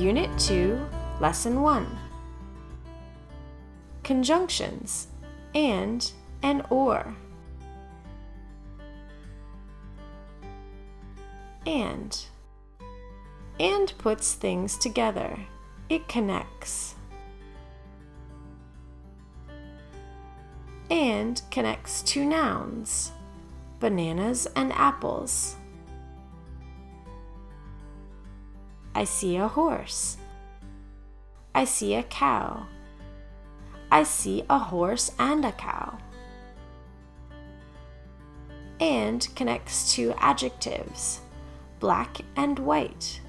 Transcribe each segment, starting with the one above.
Unit 2, Lesson 1. Conjunctions, and or. And puts things together. It connects. And connects two nouns, bananas and apples. I see a horse. I see a cow. I see a horse and a cow. And connects to adjectives, black and white,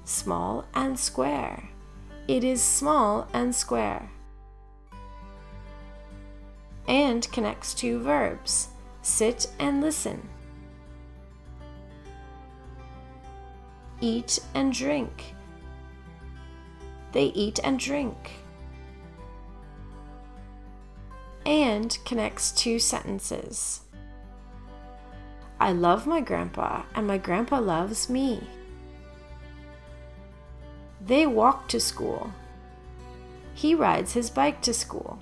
small and square. It is small and square. And connects to verbs, sit and listen, eat and drink. They eat and drink. And connects to sentences. I love my grandpa, and my grandpa loves me. They walk to school. He rides his bike to school.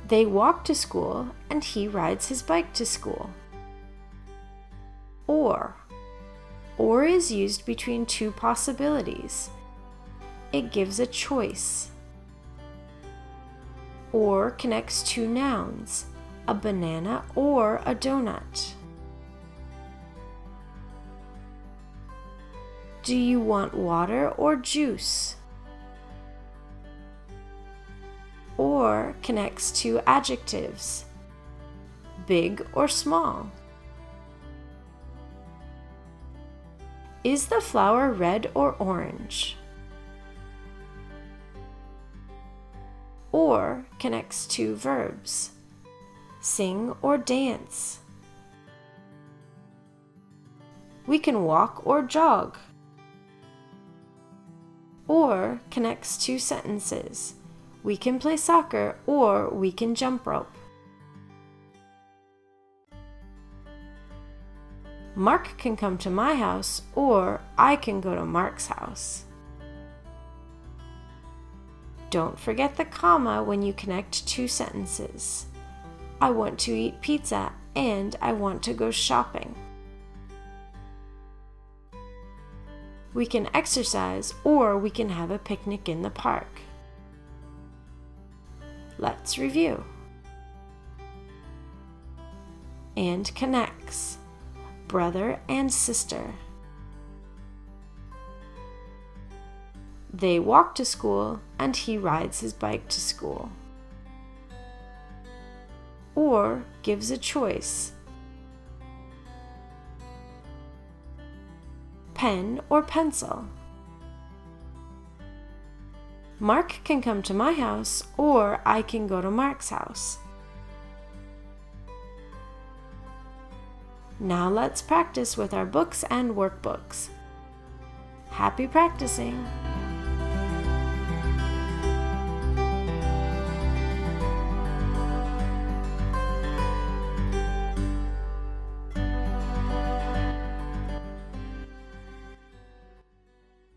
They walk to school, and he rides his bike to school. Or is used between two possibilities. It gives a choice. Or connects two nouns, a banana or a donut. Do you want water or juice? Or connects to adjectives, big or small. Is the flower red or orange? Or connects to verbs, sing or dance. We can walk or jog. Or connects to sentences. We can play soccer or we can jump rope. Mark can come to my house or I can go to Mark's house. Don't forget the comma when you connect two sentences. I want to eat pizza and I want to go shopping. We can exercise or we can have a picnic in the park. Let's review. And connects, brother and sister. They walk to school and he rides his bike to school. Or gives a choice. Pen or pencil. Mark can come to my house or I can go to Mark's house. Now let's practice with our books and workbooks. Happy practicing!